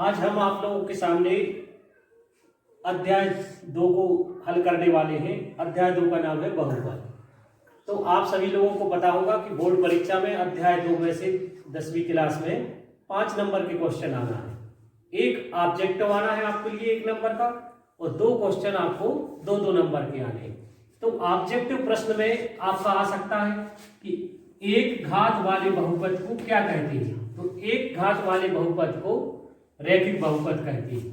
आज हम आप लोगों के सामने अध्याय 2 को हल करने वाले हैं। अध्याय 2 का नाम है बहुपद। तो आप सभी लोगों को पता होगा कि बोर्ड परीक्षा में अध्याय 2 में से 10वीं क्लास में 5 नंबर के क्वेश्चन आना है। एक ऑब्जेक्टिव आना है आपके लिए 1 नंबर का और 2 क्वेश्चन आपको 2-2 नंबर के आने। तो ऑब्जेक्टिव प्रश्न में आपका आ सकता है कि एक घात वाले बहुपद को क्या कहते हैं। तो एक घात वाले बहुपद को रैखिक बहुपद कहते हैं।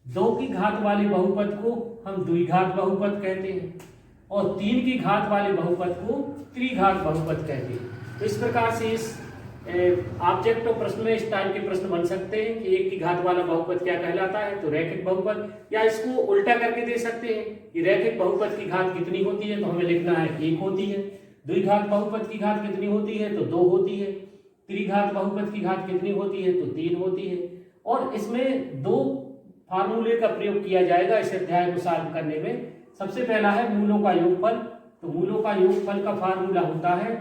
2 की घात वाले बहुपद को हम द्विघात बहुपद कहते हैं और 3 की घात वाले बहुपद को त्रिघात बहुपद कहते हैं। तो इस प्रकार से इस ऑब्जेक्टिव प्रश्न में इस टाइप के प्रश्न बन सकते हैं कि 1 की घात वाला बहुपद क्या कहलाता है, तो रैखिक बहुपद। या इसको उल्टा करके दे सकते हैं कि रैखिक बहुपद की घात कितनी होती है, तो हमें लिखना है 1 होती है। द्विघात बहुपद की घात कितनी होती है, तो 2 होती है। त्रिघात बहुपद की घात कितनी होती है, तो 3 होती है। और इसमें 2 फार्मूले का प्रयोग किया जाएगा इस अध्याय को सॉल्व करने में। सबसे पहला है मूलों का योगफल। तो मूलों का योगफल का फार्मूला होता है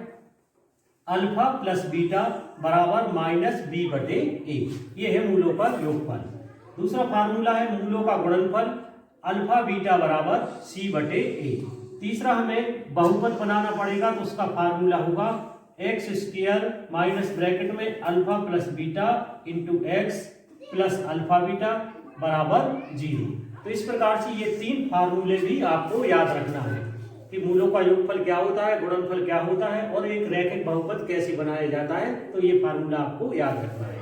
अल्फा प्लस बीटा बराबर -b/a। ये है मूलों का योगफल। दूसरा फार्मूला है मूलों का गुणनफल अल्फा बीटा बराबर c/a। तीसरा हमें बहुपद बनाना पड़ेगा तो उसका फार्मूला होगा x² माइनस ब्रैकेट में alpha plus beta into x plus alpha beta बराबर 0। तो इस प्रकार से ये 3 फार्मूले भी आपको याद रखना है कि मूलों का योगफल क्या होता है, गुणनफल क्या होता है और एक रैखिक बहुपद कैसे बनाया जाता है। तो ये फार्मूला आपको याद रखना है।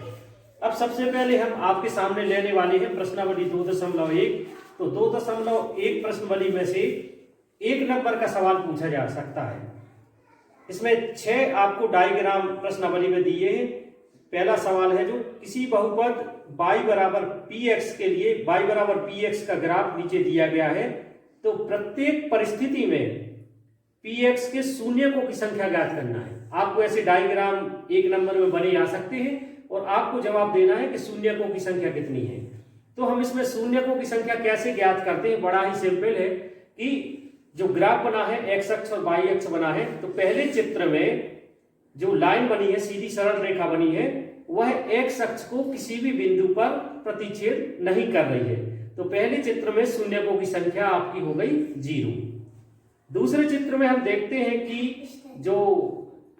अब सबसे पहले हम आपके सामने लेने वाले हैं प्रश्नावली 2.1। तो 2.1 प्रश्नावली में से 1 नंबर का सवाल पूछा जा सकता है। इसमें 6 आपको डायग्राम प्रश्नावली में दिए हैं। पहला सवाल है जो किसी बहुपद y बराबर px के लिए y बराबर px का ग्राफ नीचे दिया गया है। तो प्रत्येक परिस्थिति में px के शून्यकों की संख्या ज्ञात करना है। आपको ऐसे डायग्राम 1 नंबर में बने आ सकते हैं और आपको जवाब देना है कि शून्यकों की संख्या कितनी है। तो हम इसमें शून्यकों की संख्या कैसे ज्ञात करते हैं, बड़ा ही सिंपल है कि जो ग्राफ बना है x अक्ष और y अक्ष बना है, तो पहले चित्र में जो लाइन बनी है, सीधी सरल रेखा बनी है, वह x अक्ष को किसी भी बिंदु पर प्रतिच्छेद नहीं कर रही है। तो पहले चित्र में शून्यकों की संख्या आपकी हो गई 0। दूसरे चित्र में हम देखते हैं कि जो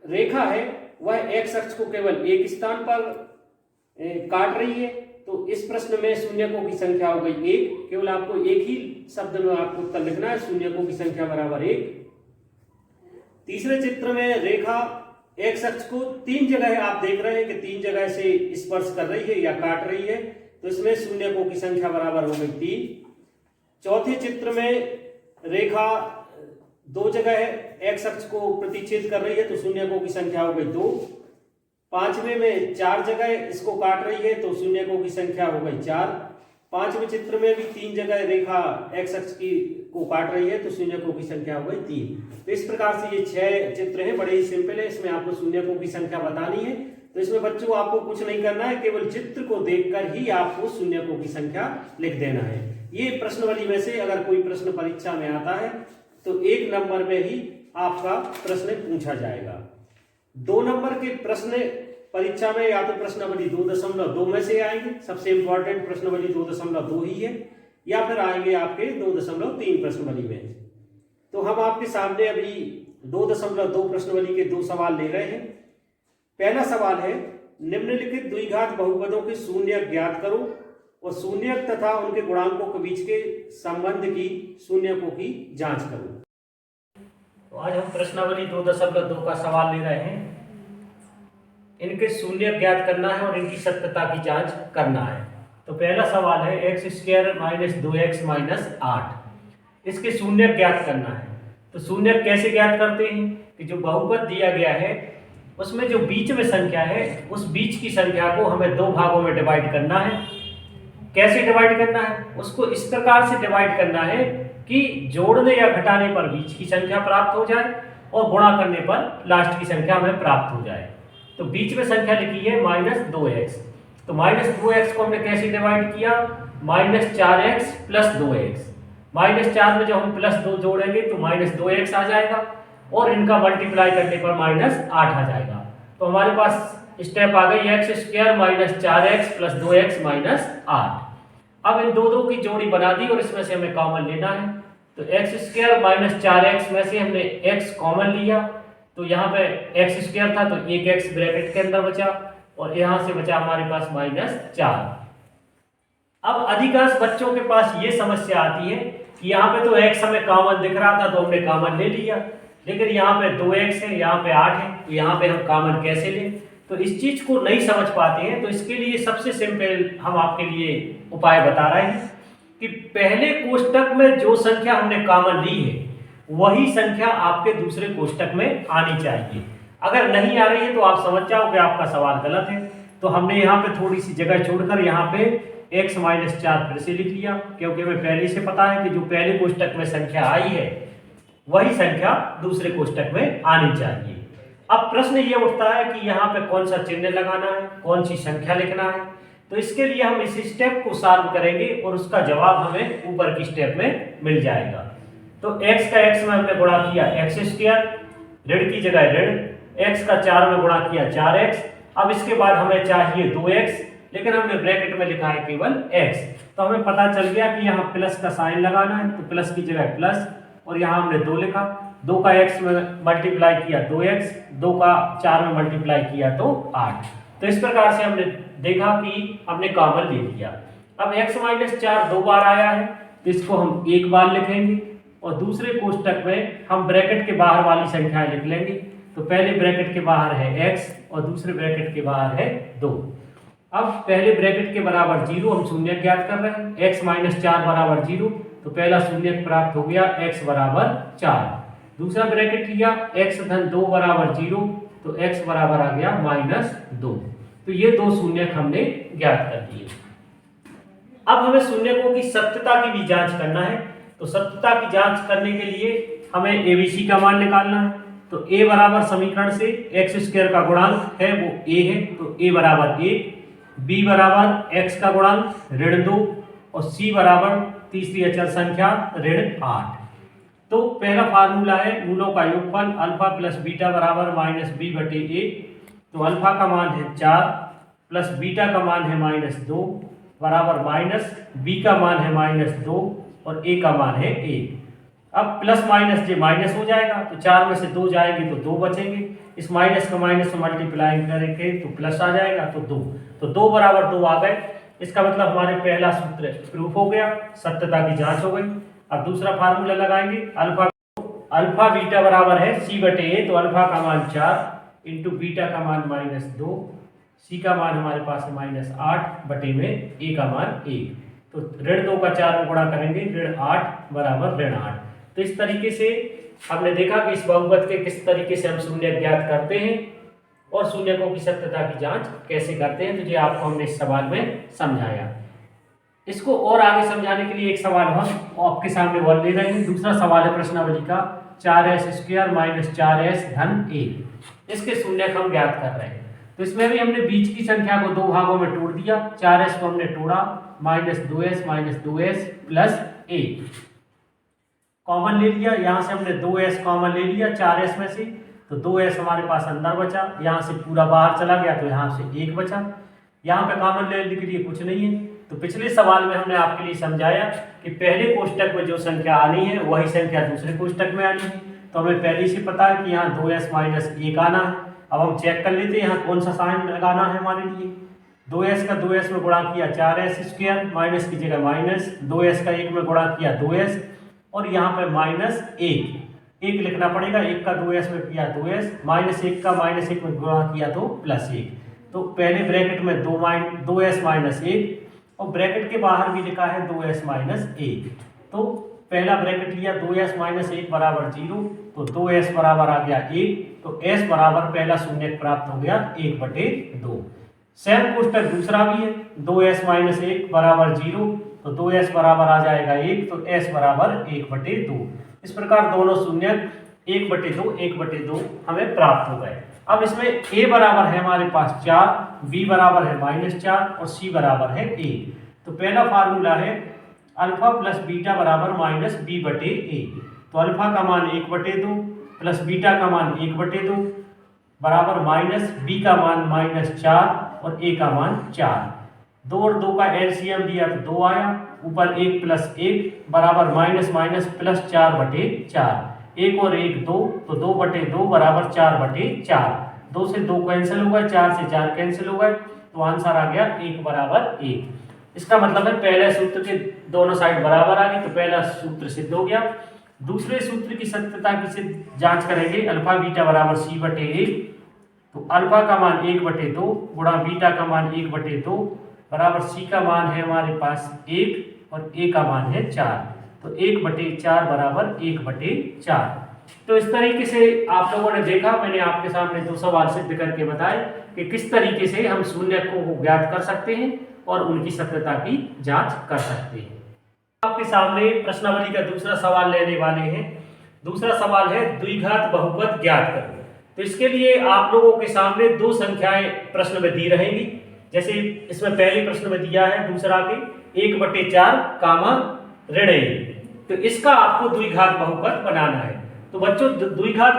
रेखा है वह x अक्ष को केवल एक स्थान पर काट रही है। तो इस प्रश्न में शून्यकों की संख्या हो गई 1। केवल आपको एक ही शब्द में आपको उत्तर लिखना है, शून्यकों की संख्या बराबर 1। तीसरे चित्र में रेखा x अक्ष को 3 जगह आप देख रहे हैं कि 3 जगह से स्पर्श कर रही है या काट रही है। तो इसमें शून्यकों की संख्या बराबर हो गई 3। चौथे चित्र में रेखा 2 जगह x अक्ष को प्रतिच्छेद कर रही है, तो शून्यकों की संख्या हो गई 2। पांचवें में 4 जगह इसको काट रही है, तो शून्यकों की संख्या हो गई 4। पांचवें चित्र में भी 3 जगह रेखा x अक्ष की को काट रही है, तो शून्यकों की संख्या हो गई 3। तो इस प्रकार से ये 6 चित्र हैं, बड़े ही सिंपल है। इसमें आपको शून्यकों की संख्या बतानी है। तो इसमें बच्चों आपको कुछ नहीं करना है, केवल चित्र को देखकर ही आपको शून्यकों की संख्या लिख देना है। ये प्रश्नावली में से अगर कोई प्रश्न परीक्षा में आता है तो 1 नंबर में ही आपका प्रश्न पूछा जाएगा। 2 नंबर के प्रश्न परीक्षा में या तो प्रश्नावली 2.2 में से आएंगे, सबसे इंपॉर्टेंट प्रश्नावली 2.2 ही है, या फिर आएंगे आपके 2.3 प्रश्नावली में। तो हम आपके सामने अभी 2.2 प्रश्नावली के 2 सवाल ले रहे हैं। पहला सवाल है निम्नलिखित द्विघात बहुपदों के शून्यक ज्ञात करो और शून्यक तथा उनके गुणांकों के बीच के संबंध की शून्यकों की जांच करो। तो आज हम प्रश्नावली 2.2 का सवाल ले रहे हैं। इनके शून्यक ज्ञात करना है और इनकी सत्यता की जांच करना है। तो पहला सवाल है x² माइनस 2x माइनस 8। इसके शून्यक ज्ञात करना है। तो शून्यक कैसे ज्ञात करते हैं कि जो बहुपद दिया गया है उसमें जो बीच में संख्या है उस बीच की संख्या को हमें 2 भागों में डिवाइड करना है। कैसे डिवाइड करना है, उसको इस प्रकार से डिवाइड करना है कि जोड़ने या घटाने पर बीच की संख्या प्राप्त हो जाए और गुणा करने पर लास्ट की संख्या हमें प्राप्त हो जाए। तो बीच में संख्या लिखी है -2x। तो -2x को हमने कैसे डिवाइड किया, -4x प्लस 2x। -4 में जब हम +2 जोड़ेंगे तो -2x आ जाएगा और इनका मल्टीप्लाई करने पर -8 आ जाएगा। तो हमारे पास स्टेप आ गई x square minus 4x plus 2x minus 8। अब इन दो की जोड़ी बना दी और इसमें से हमें कॉमन लेना है। तो एक्स स्क्वायर माइनस 4x में से हमने x कॉमन लिया, तो यहाँ पे एक्स स्क्वायर था तो एक x ब्रैकेट के अंदर बचा और यहाँ से बचा हमारे पास माइनस 4। अब अधिकांश बच्चों के पास ये समस्या आती है कि यहाँ पे तो x हमें कॉमन दिख रहा था तो हमने कॉमन ले लिया, लेकिन यहाँ पे 2x है, यहाँ पे 8 है, तो यहाँ पे हम कॉमन कैसे लें। तो इस चीज को नहीं समझ पाते हैं, तो इसके लिए सबसे सिंपल हम आपके लिए उपाय बता रहे हैं कि पहले कोष्टक में जो संख्या हमने कॉमन ली है वही संख्या आपके दूसरे कोष्टक में आनी चाहिए। अगर नहीं आ रही है तो आप समझ जाओ कि आपका सवाल गलत है। तो हमने यहाँ पे थोड़ी सी जगह छोड़कर यहाँ पे x माइनस 4 फिर से लिख लिया, क्योंकि हमें पहले से पता है कि जो पहले कोष्टक में संख्या आई है वही संख्या दूसरे कोष्टक में आनी चाहिए। अब प्रश्न ये उठता है कि यहाँ पे कौन सा चिन्ह लगाना है, कौन सी संख्या लिखना है। तो इसके लिए हम इस स्टेप को सॉल्व करेंगे और उसका जवाब हमें ऊपर की स्टेप में मिल जाएगा। तो x का x में हमने गुणा किया एक्स स्क्वायर, ऋण की जगह ऋण, x का 4 में गुणा किया 4x। अब इसके बाद हमें चाहिए 2x, लेकिन हमने ब्रैकेट में लिखा है केवल x। तो हमें पता चल गया कि यहाँ प्लस का साइन लगाना है, तो प्लस की जगह प्लस और यहाँ हमने 2 लिखा। 2 का x में मल्टीप्लाई किया 2x, 2 का 4 में मल्टीप्लाई किया तो 8। तो इस प्रकार से हमने देखा कि हमने कॉमन ले लिया। अब x माइनस 4 2 बार आया है तो इसको हम एक बार लिखेंगे और दूसरे कोष्टक में हम ब्रैकेट के बाहर वाली संख्याएं लिख लेंगे। तो पहले ब्रैकेट के बाहर है x और दूसरे ब्रैकेट के बाहर है 2। अब पहले ब्रैकेट के बराबर 0 हम शून्य ज्ञात कर रहे हैं, x माइनस 4 बराबर 0, तो पहला शून्य प्राप्त हो गया x बराबर 4। दूसरा ब्रैकेट लिया x धन 2 बराबर 0, तो x बराबर आ गया माइनस 2। तो ये दो शून्य हमने ज्ञात कर दिए। अब हमें शून्यकों की सत्यता की भी जांच करना है। तो सत्यता की जांच करने के लिए हमें एबीसी का मान निकालना है। तो a बराबर समीकरण से एक्स स्क्वायर का गुणांक है वो a है, तो a बराबर 1, b बराबर x का गुणांक ऋण 2 और c बराबर तीसरी अचर संख्या ऋण 8। तो पहला फार्मूला है मूलों का योगफल अल्फा प्लस बीटा बराबर माइनस बी बटे ए। तो अल्फा का मान है 4 प्लस बीटा का मान है माइनस 2 बराबर माइनस बी का मान है माइनस 2 और ए का मान है 1। अब प्लस माइनस जो माइनस हो जाएगा, तो 4 में से 2 जाएंगे तो 2 बचेंगे। इस माइनस का माइनस से मल्टीप्लाई करेंगे तो प्लस आ जाएगा, तो 2। तो 2 बराबर 2 आ गए। इसका मतलब हमारे पहला सूत्र प्रूफ हो गया, सत्यता की जांच हो गई। अब दूसरा फार्मूला लगाएंगे, अल्फा बीटा बराबर है सी बटे ए। तो अल्फा का मान 4 इंटू बीटा का मान माइनस 2, सी का मान हमारे पास है माइनस 8 बटे में ए का मान 1। तो ऋण 2 का 4 में गुणा करेंगे ऋण 8 बराबर ऋण 8। तो इस तरीके से हमने देखा कि इस बहुपद के किस तरीके से हम शून्य ज्ञात करते हैं और शून्यकों की सत्यता की जांच कैसे करते हैं। तो ये आपको हमने इस सवाल में समझाया। इसको और आगे समझाने के लिए एक सवाल हम आपके सामने और ले रहे हैं। दूसरा सवाल है प्रश्नावली का 4s स्क्वायर माइनस 4s धन a। इसके शून्यक हम ज्ञात कर रहे हैं। तो इसमें भी हमने बीच की संख्या को 2 भागों में तोड़ दिया। 4s को हमने तोड़ा, minus 2s plus a common ले लिया। यहाँ से हमने 2s कॉमन ले लिया 4s में से, तो 2s हमारे पास अंदर बचा। यहाँ से पूरा बाहर चला गया तो यहाँ से 1 बचा। यहाँ पे कॉमन लेने के लिए कुछ नहीं है। तो पिछले सवाल में हमने आपके लिए समझाया कि पहले कोष्टक में जो संख्या आनी है वही संख्या दूसरे कोष्टक में आनी है। तो हमें पहले से पता है कि यहाँ 2s माइनस 1 आना है। अब हम चेक कर लेते हैं यहाँ कौन सा साइन लगाना है हमारे लिए। 2s का 2s में गुणा किया 4s स्क्वायर, माइनस की जगह माइनस, 2s का 1 में गुणा किया 2s और यहाँ पर माइनस 1 लिखना पड़ेगा। 1 का 2s में किया 2s, माइनस 1 का माइनस 1 में गुणा किया तो प्लस 1। तो पहले ब्रैकेट में 2s माइनस 1 और ब्रैकेट के बाहर भी लिखा है 2s माइनस 1। तो पहला ब्रैकेट लिया 2s माइनस 1 बराबर 0, तो 2s बराबर आ गया 1। तो s बराबर पहला शून्य प्राप्त हो गया 1/2। सेम कोष्टक दूसरा भी है 2s माइनस 1 बराबर 0, तो 2s बराबर आ जाएगा 1, तो s बराबर 1/2। इस प्रकार दोनों शून्य 1/2 हमें प्राप्त हो गए। अब इसमें a बराबर है हमारे पास 4, b बराबर है माइनस 4 और c बराबर है 1। तो पहला फार्मूला है अल्फा प्लस बीटा बराबर माइनस b बटे a। तो अल्फा का मान 1/2 प्लस बीटा का मान 1/2, बराबर माइनस बी का मान -4 और ए का मान 4। 2 और 2 का एलसीएम दिया तो 2 आया, ऊपर 1 प्लस 1 बराबर माइनस माइनस प्लस 4/4। 1 और 1 2, तो 2/2 बराबर 4/4। 2 से 2 कैंसिल हो गए, 4 से 4 कैंसिल हो गए, तो आंसर आ गया 1 बराबर 1। इसका मतलब है पहले सूत्र के दोनों साइड बराबर आ गई, तो पहला सूत्र सिद्ध हो गया। दूसरे सूत्र की सत्यता की जांच करेंगे, अल्फा बीटा बराबर c/a। तो अल्फा का मान 1/2 गुणा बीटा का मान 1/2 बराबर c का मान है हमारे पास 1 और a का मान है 4। तो 1/4 बराबर 1/4। तो इस तरीके से आप लोगों ने देखा, मैंने आपके सामने 2 सवाल सिद्ध करके बताए कि किस तरीके से हम शून्यक को ज्ञात कर सकते हैं और उनकी सत्यता की जांच कर सकते हैं। आपके सामने प्रश्नावली का दूसरा सवाल लेने वाले हैं। दूसरा सवाल है द्विघात बहुपद ज्ञात करो। तो इसके लिए आप लोगों के सामने 2 संख्याएं प्रश्न में दी रहेंगी। जैसे इसमें पहले प्रश्न में दिया है दूसरा के 1/4 कामा ऋण 1। तो इसका आपको द्विघात बहुपद बनाना है। तो बच्चों द्विघात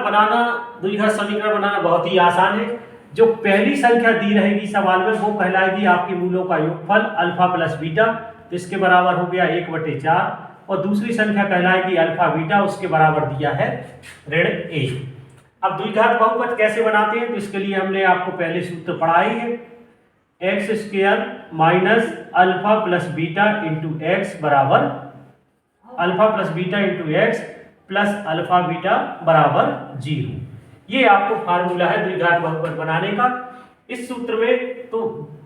समीकरण बनाना बहुत ही आसान है। जो पहली संख्या दी रहेगी सवाल में वो कहलाएगी आपके मूलों का योगफल अल्फा प्लस बीटा, तो इसके बराबर हो गया 1/4। और दूसरी संख्या कहलाएगी अल्फा बीटा, उसके बराबर दिया है ऋण 1। अब द्विघात बहुपद कैसे बनाते हैं, तो इसके लिए हमने आपको पहले सूत्र पढ़ाई है, x² minus alpha plus beta into x बराबर alpha plus beta into x plus alpha beta बराबर 0। ये आपको फार्मूला है द्विघात बहुपद बनाने का। इस सूत्र में तो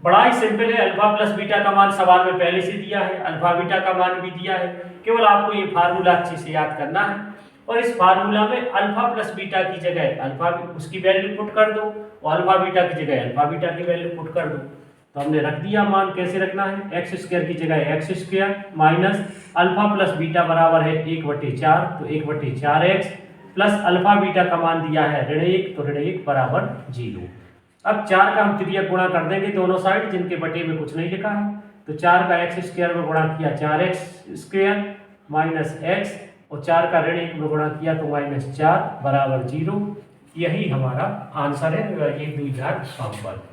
बड़ा ही सिंपल है, अल्फा प्लस बीटा का मान सवाल में पहले से दिया है, अल्फा बीटा का मान भी दिया है, केवल आपको ये फार्मूला अच्छे से याद करना है। और इस फार्मूला में अल्फा प्लस बीटा की जगह अल्फा उसकी वैल्यू पुट कर दो और अल्फा बीटा की जगह अल्फा बीटा की वैल्यू पुट कर दो। तो हमने रख दिया मान, कैसे रखना है, x² की जगह x² minus alpha plus beta बराबर है 1/4, तो 1/4x प्लस अल्फा बीटा का मान दिया है ऋण 1, तो ऋण 1 बराबर 0। अब 4 का हम तिर्यक गुणा कर देंगे दोनों साइड, जिनके बटे में कुछ नहीं लिखा है। तो 4 का x² में गुणा किया 4x² माइनस x और 4 का ऋण 1 में गुणा किया तो -4 बराबर 0। यही हमारा आंसर है, ये द्विघात बहुपद।